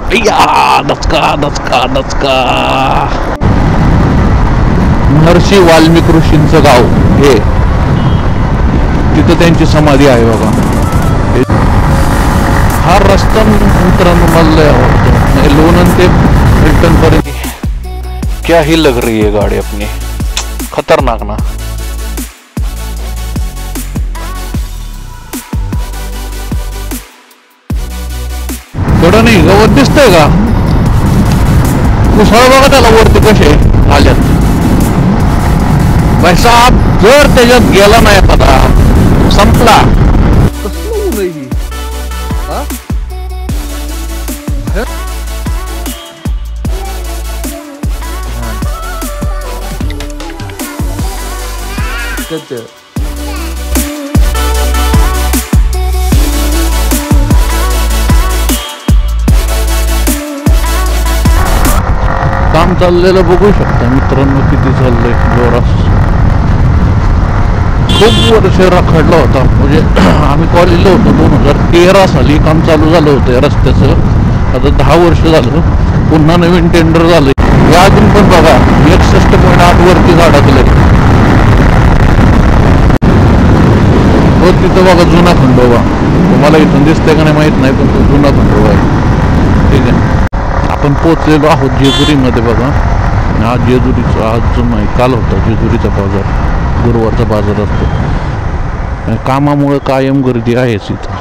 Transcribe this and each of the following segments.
दचका दचका दचका. महर्षी वाल्मिक ऋषींचं गाव हे, तिथं त्यांची समाधी आहे बघा. हा रस्ता मित्रांनो मला लय आवडतो. लोणंद ते रिटर्न पर्यंत क्या ही लग रही है गाड़ी अपनी, खतरनाक ना. थोडं नाही गवत दिसतंय का? कुसळ बघा त्याला वरती कसे आल्यात. पैसा जर त्याच्यात गेला नाही एखादा संपला. काम चाललेलं बघू शकता मित्रांनो किती चाललंय जोरात. खूप वर्ष रखडला होता. म्हणजे आम्ही कॉलेजला होतो 2013 साली काम चालू झालं होतं या रस्त्याचं. आता 10 वर्ष झालं. पुन्हा नवीन टेंडर झालं. या अजून पण बघा 61.8 वरती अडकलंय. हो तिथं बघा जुना खंडोबा. तुम्हाला इथून दिसतंय का नाही माहित नाही, पण तो जुना खंडोबा आहे. ठीक आहे. आपण पोचलेलो आहोत जेजुरीमध्ये बघा. आज जेजुरीचा आज नाही काल होता जेजुरीचा बाजार. गुरुवारचा बाजार असतो. कामामुळे कायम गर्दी आहेच इथं.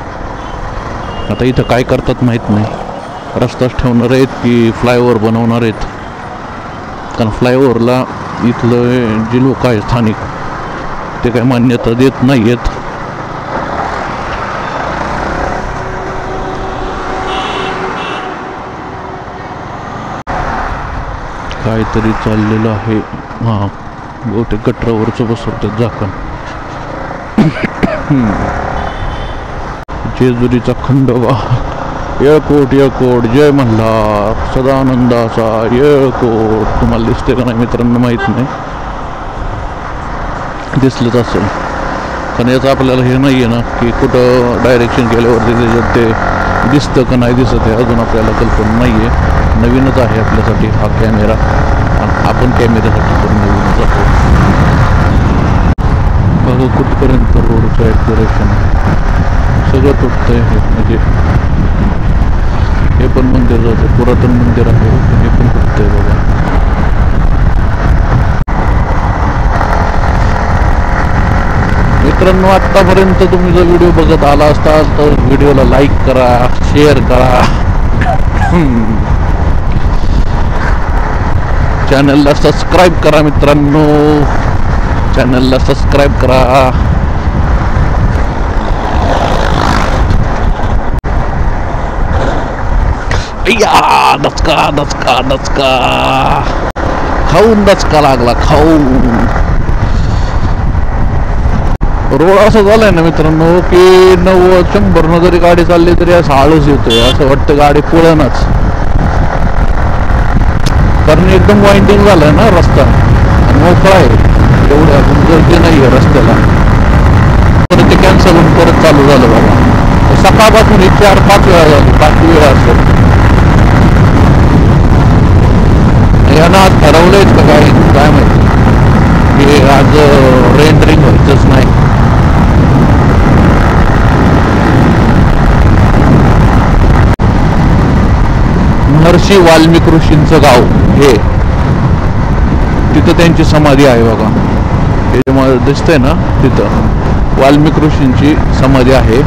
आता इथं काय करतात माहीत नाही. रस्ताच ठेवणार आहेत की फ्लायओव्हर बनवणार आहेत. कारण फ्लायओव्हरला इथलं जे लोक आहेत स्थानिक ते काही मान्यता देत नाही आहेत. काहीतरी चाललेलं आहे. हां बहुतेक गटरावरचं बसवतात झाकण. जेजुरीचा खंडोबा. येळकोट येळकोट जय मल्हार सदानंदाचा येळकोट. तुम्हाला दिसते का नाही मित्रांनो माहीत नाही. दिसलंच असेल पण याचं आपल्याला हे नाही आहे ना की कुठं डायरेक्शन केल्यावरती त्याच्यात ते दिसतं का नाही दिसत हे अजून आपल्याला कल्पना नाही आहे. नवीनच आहे आपल्यासाठी हा कॅमेरा. आपण कॅमेऱ्यासाठी पण नवीनच आहोत. बघा कुठपर्यंत रोडचं एक्सप्लोरेशन सगळं तुटतंय. म्हणजे हे पण मंदिर जातं पुरातन मंदिर आहे. हे पण तुटतंय बघा. मित्रांनो आत्तापर्यंत तुम्ही जर व्हिडिओ बघत आला असताल तर व्हिडिओला लाईक करा, शेअर करा, चॅनलला सबस्क्राईब करा. मित्रांनो चॅनलला सबस्क्राईब करा. दचका दचका दचका खाऊन दचका लागला खाऊन. रोड असं झालंय ना मित्रांनो की 90-100 जरी गाडी चालली तरी असं आळस येतोय. असं वाटतं गाडी पुढेनच. कारण एकदम वाइंडिंग झालाय ना रस्ता. मोकळा आहे. एवढ्या गर्दी नाही आहे रस्त्याला. परत ते कॅन्सल होऊन परत चालू झालं बाबा. सकाळपासून 4-5 वेळा झाली. 5 वेळा असेल. यानं आज ठरवलंयच का काय माहिती की आज रेंडरिंग व्हायचंच नाही. महर्षी वाल्मिक ऋषींचं गाव हे, तिथं त्यांची समाधी आहे बघा. त्याच्यामध्ये दिसतंय ना तिथं वाल्मिक ऋषींची समाधी आहे.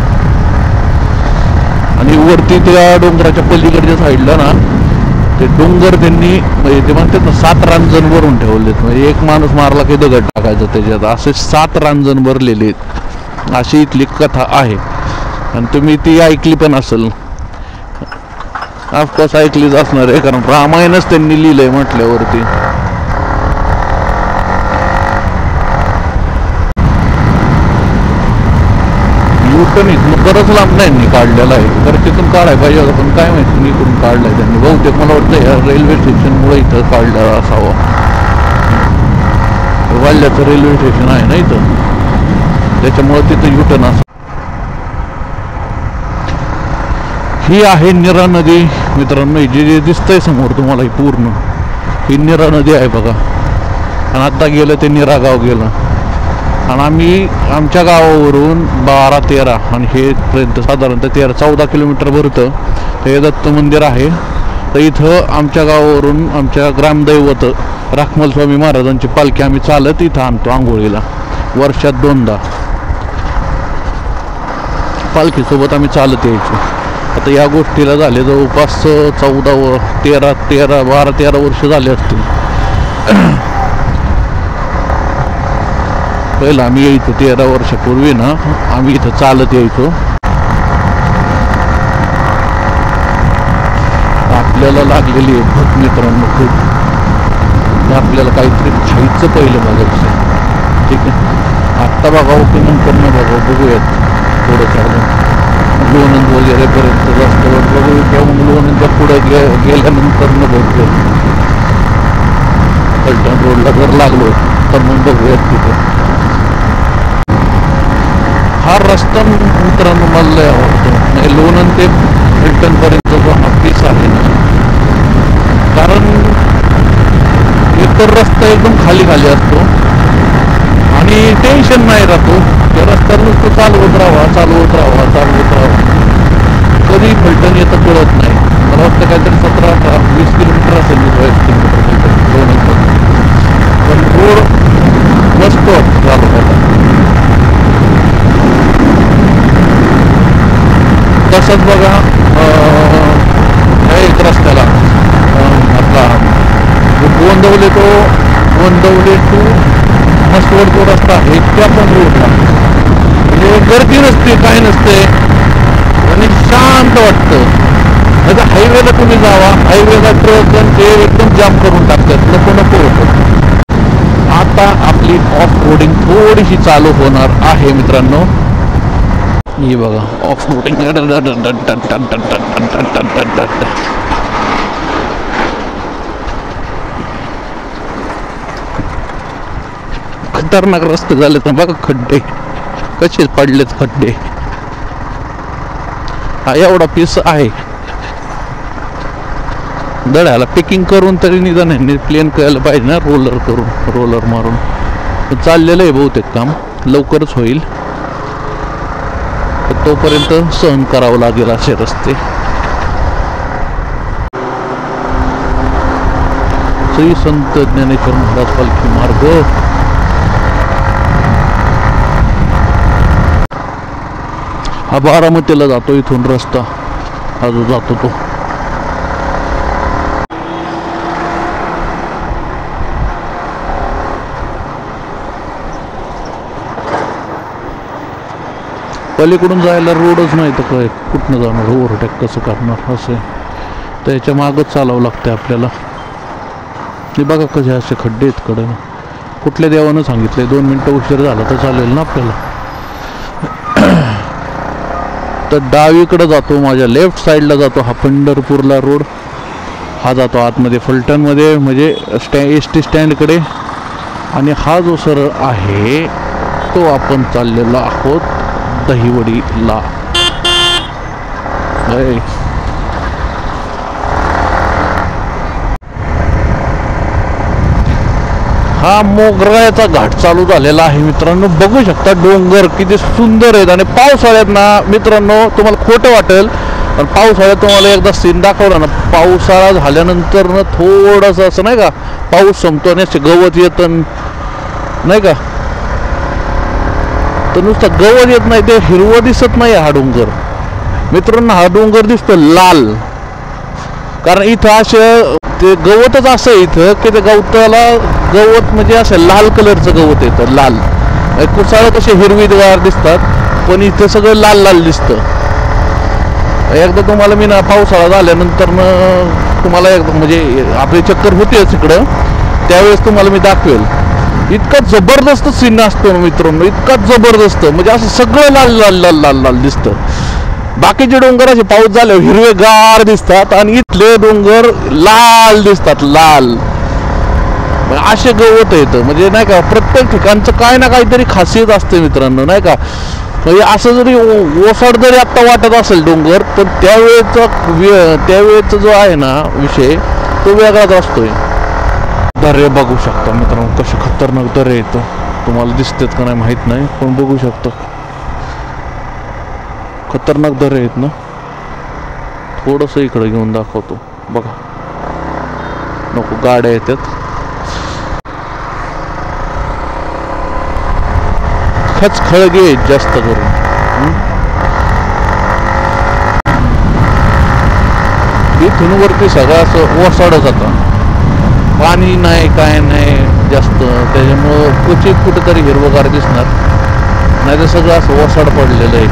आणि वरती त्या डोंगराच्या पलीकडच्या साईडला ना ते डोंगर त्यांनी म्हणजे ते म्हणतात ना 7 रांजण भरून ठेवलेत. म्हणजे एक माणूस मारला की दगड टाकायचं त्याच्यात. असे 7 रांजण भरलेले आहेत अशी इथली कथा आहे. आणि तुम्ही ती ऐकली पण असेल. ऑफकोर्स ऐकलीच असणार आहे कारण रामायणच त्यांनी लिहिलंय म्हटल्यावरती. युटर्न इथून बरंच लांब नाही काढलेला आहे. तर तिथून काढायला पाहिजे होतं पण काय माहिती इकडून काढलंय त्यांनी. बहुतेक मला वाटतं या रेल्वे स्टेशनमुळे इथं काढलेला असावं. वाल्याचं रेल्वे स्टेशन आहे ना इथं त्याच्यामुळे तिथं युटर्न असं. ही आहे नीरा नदी मित्रांनो, जे जे दिसतंय समोर तुम्हाला ही पूर्ण ही निरा नदी आहे बघा. आणि आता गेलं ते निरा गाव गेलं. आणि आम्ही आमच्या गावावरून 12-13 आणि हे पर्यंत साधारणतः 13-14 किलोमीटर भरतं. हे दत्त मंदिर आहे. तर इथं आमच्या गावावरून आमच्या ग्रामदैवत राखमल स्वामी महाराजांची पालखी आम्ही चालत इथं आणतो आंघोळीला. वर्षात 2दा पालखीसोबत आम्ही चालत यायचो. आता या गोष्टीला झाले जवळपास 12-13 वर्ष झाले असतील. पहिलं आम्ही यायचो 13 वर्षापूर्वी ना, आम्ही इथं चालत यायचो. आपल्याला लागलेली आहे भूक मित्रांनो खूप. आपल्याला काहीतरी खायचं पहिलं बघायचं. ठीक आहे, आत्ता बघावं की नंतर न बघावं, बघूयात थोडं चालून लोणंद वगैरे पर्यंत रस्त्यावर बघू किंवा लोणंदच्या पुढे गेल्यानंतर न बघूयात. फलटण रोडला जर लागलो तर मग बघूयात तिथं. हा रस्ता मित्रांनो मला लय आवडतो. लोणंद ते फलटणपर्यंत जो हा पीस आहे ना, कारण इतर रस्ता एकदम खाली खाली असतो आणि टेन्शन नाही राहतो. त्या रस्त्यावर नुसतं चालवत राहा. कधी फलटण येतं कळत नाही. मला वाटतं काहीतरी 17-20 किलोमीटर असेल, 20 किलोमीटर फलटण. पण रोड मस्त वाटतं चालवायला. तसंच बघा एक रस्त्याला आपला गोंदवले टू मसवड जो रस्ता आहे त्या पण रोडला म्हणजे गर्दी नसते, काय नसते आणि शांत वाटतं. आता हायवेला तुम्ही जावा, हायवेला ट्रक ते एकदम जाम करून टाकतात, नको होतं. आता आपली ऑफ रोडिंग थोडीशी चालू होणार आहे मित्रांनो. हे बघा ऑफ रोडिंग. खतरनाक रस्ते झाले तर बघा, खड्डे कसे पडलेत खड्डे. हा एवढा पीस आहे. दड्याला पिकिंग करून तरी निदान प्लेन करायला पाहिजे ना, रोलर मारून. चाललेलं आहे बहुतेक काम, लवकरच होईल. तोपर्यंत सहन करावं लागेल असे रस्ते. श्री संत ज्ञानेश्वर महाराज पालखी मार्ग. हा बारामतीला जातो इथून रस्ता, हा जो जातो तो. पलीकडून जायला रोडच नाही तर काय, कुठनं जाणार, ओव्हरटेक कसं करणार, असं त्याच्या मागच चालावं लागतं आपल्याला. ते बघा कसे असे खड्डे आहेत कडं. कुठल्या देवानं सांगितलंय 2 मिनटं उशीर झाला तर चालेल ना आपल्याला. तर डावीकडे जातो, माझ्या लेफ्ट साईडला जातो हा पंढरपूरला रोड. हा जातो आतमध्ये फलटणमध्ये, म्हणजे एस.टी. स्टँडकडे. आणि हा जो सरळ आहे तो आपण चाललेलो आहोत दहिवडीला. हा मोगराचा घाट चालू झालेला आहे मित्रांनो. बघू शकता डोंगर किती सुंदर आहेत. आणि पावसाळ्यात ना मित्रांनो, तुम्हाला खोटं वाटेल पण पावसाळ्यात तुम्हाला एकदा सीन दाखवला ना, पावसाळा झाल्यानंतर ना थोडंसं असं नाही का, पाऊस संपतो आणि असे गवत येतं नाही का, तर नुसतं गवत येत नाही, ते हिरवं दिसत नाही. हा डोंगर मित्रांनो, हा डोंगर दिसतो लाल. कारण इथं असं ते गवतच असं इथं की ते गवत म्हणजे असं लाल कलरचं गवत येतं, लाल. कुसाळं कसे हिरवीगार दिसतात, पण इथं सगळं लाल लाल दिसतं. एकदा तुम्हाला मी ना पावसाळा झाल्यानंतर तुम्हाला एकदा म्हणजे आपली चक्कर होतेच इकडं, त्यावेळेस तुम्हाला मी दाखवेल. इतका जबरदस्त सीन असतो मित्रांनो, इतका जबरदस्त, म्हणजे असं सगळं लाल लाल लाल लाल लाल दिसतं. बाकीचे डोंगर असे पाऊस झाल्यावर हिरवेगार दिसतात आणि इथले डोंगर लाल दिसतात, लाल. असे गवत येतं, म्हणजे नाही का प्रत्येक ठिकाणचं काय ना काहीतरी खासियत असते मित्रांनो, नाही का. म्हणजे असं जरी ओसाड जरी आत्ता वाटत असेल डोंगर, तर त्यावेळेचा जो आहे ना विषय तो वेगळाच असतोय. दरे बघू शकता मित्रांनो, कसे खतरनाक दरे येतं. तुम्हाला दिसतात का नाही माहीत नाही, पण बघू शकता खतरनाक दरे आहेत ना. थोडंसं इकडे घेऊन दाखवतो बघा, नको गाड्या येतात. खळगे जास्त करून. इथून वरती सगळं असं ओसाडच जातं, पाणी नाही काय नाही जास्त, त्याच्यामुळं क्वचित कुठेतरी हिरवगार दिसणार, नाही तर सगळं असं ओसाड पडलेलं आहे.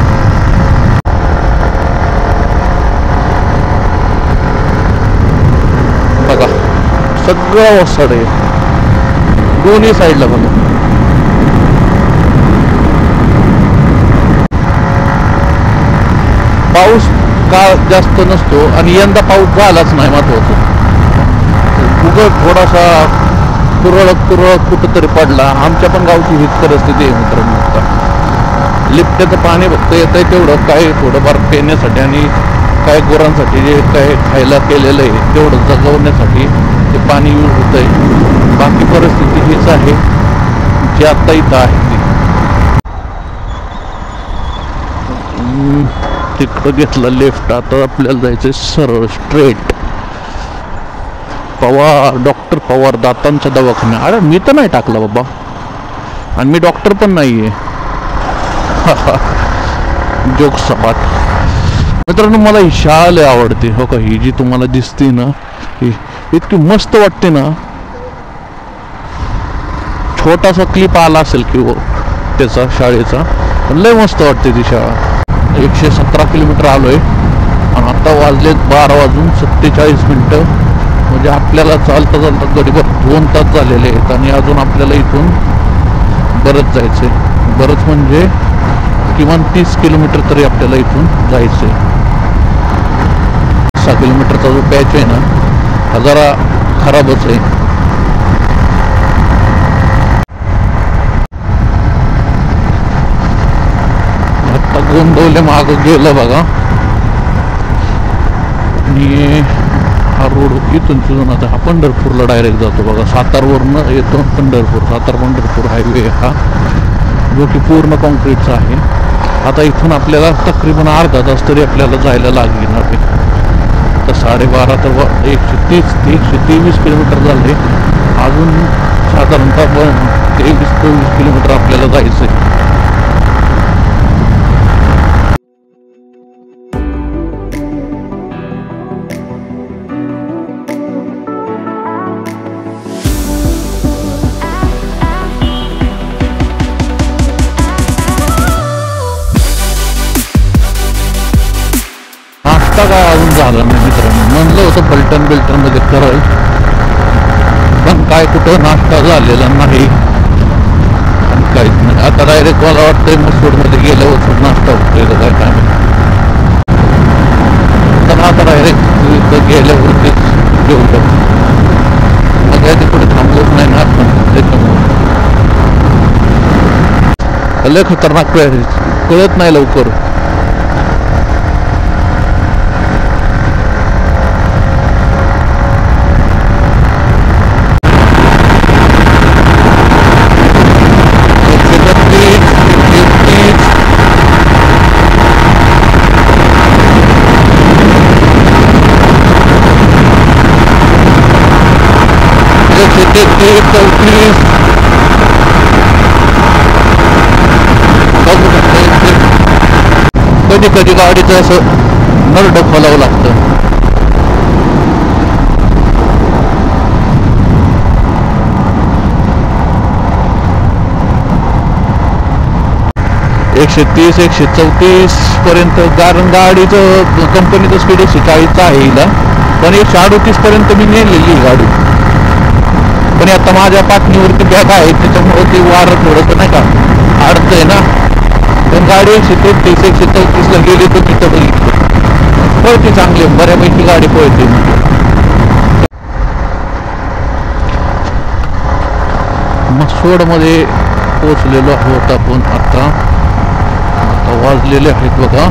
बघा सगळं ओसाड आहे दोन्ही साईडला. बघा पाऊस का जास्त नसतो, आणि यंदा पाऊस झालाच नाही. महत्वाचं उगत थोडासा तुरळक कुठंतरी पडला. आमच्या पण गावची हीच परिस्थिती आहे मित्रांनो. लिफ्टचं पाणी फक्त येत आहे तेवढं, काय थोडंफार पिण्यासाठी आणि काय गुरांसाठी जे काय खायला केलेलं आहे तेवढं जगवण्यासाठी ते पाणी यूज होत आहे. बाकी परिस्थिती हीच आहे जी आत्ता इथं आहे ती. तिकडं घेतला लेफ्ट, आता आपल्याला जायचं सरळ स्ट्रेट. पवार, डॉक्टर पवार दातांच्या दवाखान्या. अरे मी तर नाही टाकला बाबा, आणि मी डॉक्टर पण नाही आहे. जोक सपाट. मित्रांनो मला ही शाळा लय आवडते. हो का, ही जी तुम्हाला दिसते ना, ही इतकी मस्त वाटते ना. छोटासा क्लिप आला असेल किंवा त्याचा शाळेचा, पण लय मस्त वाटते ती शाळा. 117 किलोमीटर आलोय आणि आता वाजलेत 12:47. म्हणजे आपल्याला चालता गडीभर 2 तास झालेले आहेत, आणि अजून आपल्याला इथून बरंच जायचंय. बरंच म्हणजे किमान 30 किलोमीटर तरी आपल्याला इथून जायचंय. 6 किलोमीटरचा जो पॅच आहे ना, हा जरा खराबच आहे. आता गोंदवले मागं गेलं बघा, आणि हा रोड इथून तिथून आता हा पंढरपूरला डायरेक्ट जातो बघा. सातारवरनं येतो पंढरपूर, सातार पंढरपूर हायवे हा, जो की पूर्ण कॉन्क्रीटचा आहे. आता इथून आपल्याला तकरीबन अर्धा तास तरी आपल्याला जायला लागणार आहे. तर 12:30 तर 123 किलोमीटर झाले. अजून साधारणतः 23-24 किलोमीटर आपल्याला जायचं आहे. काय अजून झालं नाही मित्रांनो. म्हणलं होतं पलटण मध्ये करल, पण काय कुठं नाश्ता झालेला नाही, काहीच नाही. आता डायरेक्ट मला वाटतंय मसूरमध्ये गेलं होतं नाश्ता होतोय काय काय. तर आता डायरेक्ट इथं गेल्यावरतीच घेऊ शकतो. मग काय ते कुठे थांबवत नाही ना आपण, त्याच्यामुळे लय खतरनाक कळत नाही लवकर. कधी कधी गाडीचं असं नरड खोलावं लागतं. एकशे 134 पर्यंत, कारण गाडीचं कंपनीचं स्पीड 140 आहे हिला, पण 138 पर्यंत मी नेलेली गाडी. पण आता माझ्या पाठणीवरती बॅग आहे त्याच्यामुळे ती वारं थोडंसं नाही का अडतंय ना. पण गाडी 133-134 ला गेली तर तिथं बघितलं पळते चांगली, बऱ्यापैकी गाडी पळते. मसोडमध्ये पोचलेलो आहोत आपण आता वाजलेले आहेत बघा.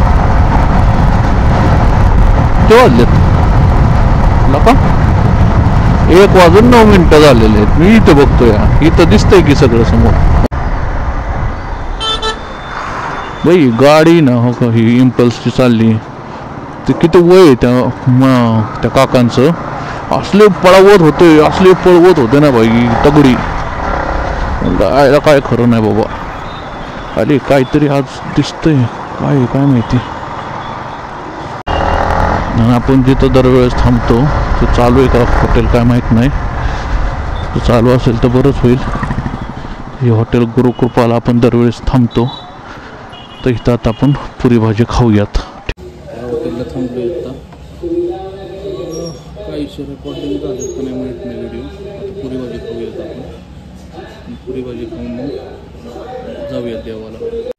ते वाजलेत नका 1:09 झालेले आहेत. मी इथं बघतोय, इथं दिसतंय की सगळं समोर. बाई गाडी ना हो का, ही इम्पल्सची चालली. ते किती वय त्या काकांचं. असले पळवत होते ना बाई तगडी. गायला काय खरं नाही बाबा. अरे काहीतरी आज दिसतंय, काय माहिती. आपण जिथं दरवेळेस थांबतो ते चालू आहे का हॉटेल काय माहीत नाही. ते चालू असेल तर बरंच होईल. हे हॉटेल गुरुकृपाला आपण दरवेळेस थांबतो. तर इथं आता आपण पुरी भाजी खाऊयात. हॉटेलला थांबलो आता. काहीशे रेकॉर्डिंग झालं का नाही माहीत नाही व्हिडिओ. आता पुरी भाजी खाऊयात आपण. पुरी भाजी खाऊन मग जाऊयात देवाला.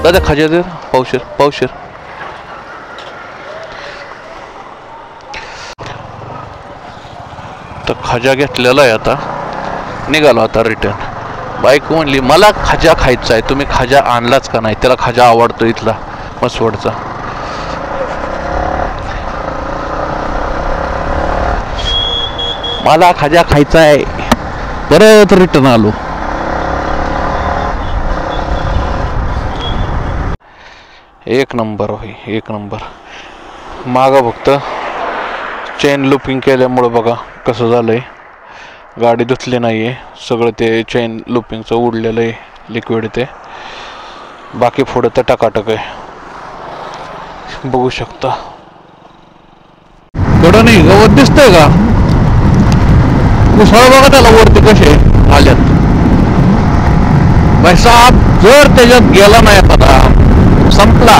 दादा खाजा दे पावशेर. तर खाजा घेतलेला आहे. आता निघालो आता रिटर्न. बायको म्हणली मला खाजा खायचा आहे, तुम्ही खाजा आणलाच का नाही. त्याला खाजा आवडतो इथला मसवडचा. मला खाजा खायचा आहे. परत रिटर्न आलो. एक नंबर होई, एक नंबर. मागं फक्त चेन लुपिंग केल्यामुळं बघा कसं झालंय. गाडी धुतली नाही आहे. सगळं ते चेन लुपिंगचं उडलेलं आहे लिक्विड ते. बाकी पुढं तर टकाटक आहे, बघू शकता. थोडं नाही गवत दिसतंय का. मुसळ बघा त्याला वरती कसे आल्यात. भाई साहेब जर त्याच्यात गेला नाही आता संपला.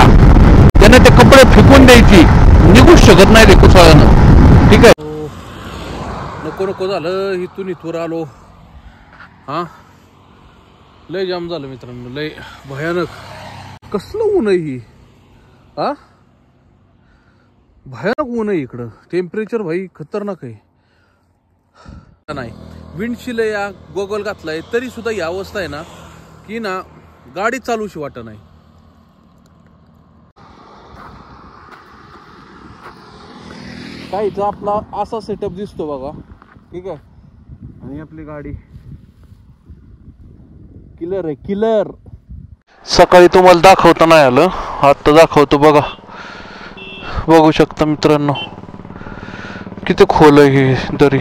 त्याने ते कपडे फेकून द्यायची, निघूच शकत नाही ते कुसळानं. ठीक आहे. नको झालं. इथून आलो. हा लय जाम झालं मित्रांनो, लय भयानक. कसलं ऊन आहे ही. हा भयानक ऊन आहे इकडं. टेम्परेचर भाई खतरनाक आहे. नाही विंडशील या गोगल घातलाय तरी सुद्धा ही अवस्था आहे ना की ना गाडी चालूशी वाटत नाही. काहीचा आपला असा सेटअप दिसतो बघा. ठीक आहे. आणि आपली गाडी किलर आहे, किलर. सकाळी तुम्हाला दाखवता नाही आलं, आता दाखवतो बघा. बघू शकता मित्रांनो किती खोल आहे ही दरी.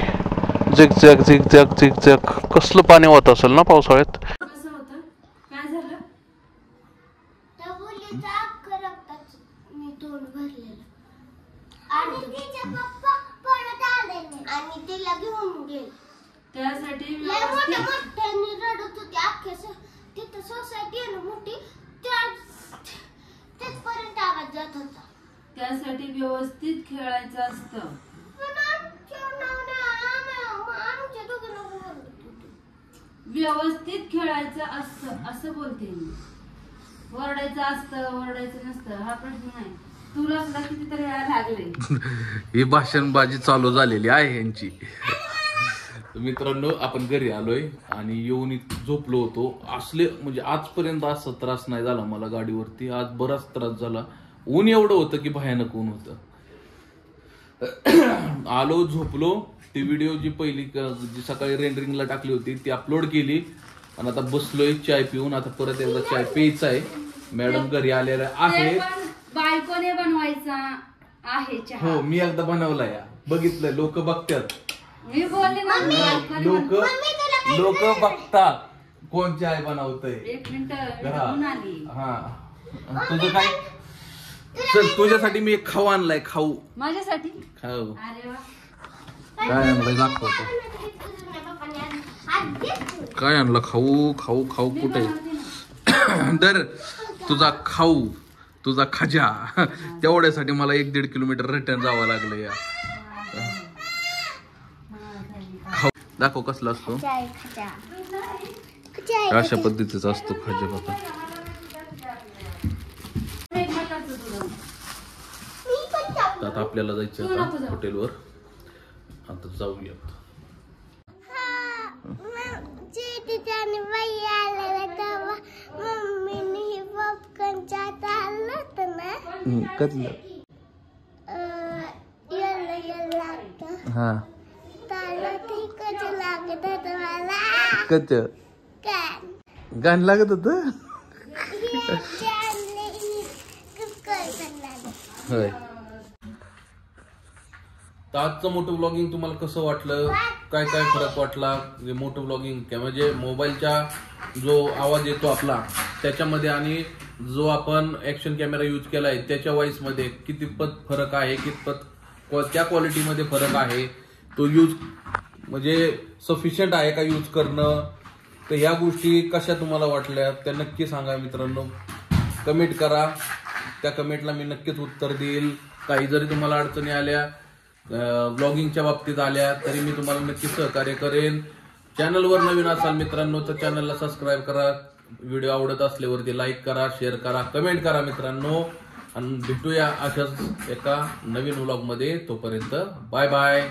Zigzag zigzag zigzag. कसलं पाणी होत असेल ना पावसाळ्यात. कसं होतं? काय झालं? त्या मुलीचा अख्खं रक्ताने तोंड भरलेलं आणि तिचे पप्पा परत आले नाही आणि तिला घेऊन गेले. त्यासाठी लय मोठ्या मोठ्याने रडत होती. अख्ख्या तिथं सोसायटी आहे ना मोठी, तिथपर्यंत आवाज जात होता. त्यासाठी व्यवस्थित खेळायचं असतं. पण आमच्या दोघांना बोलत होती. व्यवस्थित खेळायचं असतं असं बोलते मी. ओरडायचं असतं ओरडायचं नसतं हा प्रश्न नाही. तुला सुद्धा कितीतरी वेळा लागले. ही भाषणबाजी चालू झालेली आहे यांची. मित्रांनो आपण घरी आलोय आणि येऊन झोपलो होतो. असले म्हणजे आजपर्यंत असा त्रास नाही झाला मला गाडीवरती. आज बराच त्रास झाला. ऊन एवढं होतं की भयानक ऊन होतं. आलो झोपलो. ती व्हिडिओ जी पहिली जी सकाळी रेंडरिंगला टाकली होती ती अपलोड केली आणि आता बसलोय चाय पिऊन. आता परत एकदा चाय प्यायचा आहे. मॅडम घरी आलेल्या आहेत. बायकोने बनवायचा आहे चहा. हो मी एकदा बनवला या बघितलंय. लोक बघतात. मी बोलले ना लोक बघतात कोण चाय बनवतय. एक मिनिट आली. हा तुझं काय. चल तुझ्यासाठी मी एक खाऊ आणलाय. खाऊ माझ्यासाठी खाऊ अरे वा. काय आणलंय दाखवतो. काय आणलं खाऊ. खाऊ खाऊ कुठे दर तुझा खाऊ तुझा खजा. तेवढ्यासाठी मला 1-1.5 किलोमीटर रिटर्न जावं लागलं या. खाऊ दाखव कसला असतो. अशा पद्धतीचा असतो खजा बघा. आता आपल्याला जायचं आता हॉटेलवर. आता जाऊयात. हा कच गाण लागत होत. होय. तर आजचं मोठं ब्लॉगिंग तुम्हाला कसं वाटलं. काय काय फरक वाटला. मोठं ब्लॉगिंग म्हणजे मोबाईलचा जो आवाज येतो आपला त्याच्यामध्ये आणि जो आपण ऍक्शन कॅमेरा यूज केलाय त्याच्या वॉइस मध्ये कितपत फरक आहे. कितपत त्या क्वालिटीमध्ये फरक आहे. तो यूज म्हणजे सफिशियंट आहे का यूज करणं. तर ह्या गोष्टी कशा तुम्हाला वाटल्या त्या नक्की सांगा मित्रांनो. कमेंट करा. त्या कमेंटला मी नक्कीच उत्तर देईल. काही जरी तुम्हाला अडचणी आल्या ब्लॉगिंगच्या बाबतीत आल्या तरी मी तुम्हाला नक्की सहकार्य करेन. चॅनलवर नवीन असाल मित्रांनो तर चॅनलला सबस्क्राईब करा. व्हिडिओ आवडत असल्यावरती लाईक करा, शेअर करा, कमेंट करा मित्रांनो. आणि भेटूया अशाच एका नवीन व्लॉगमध्ये. तोपर्यंत बाय बाय.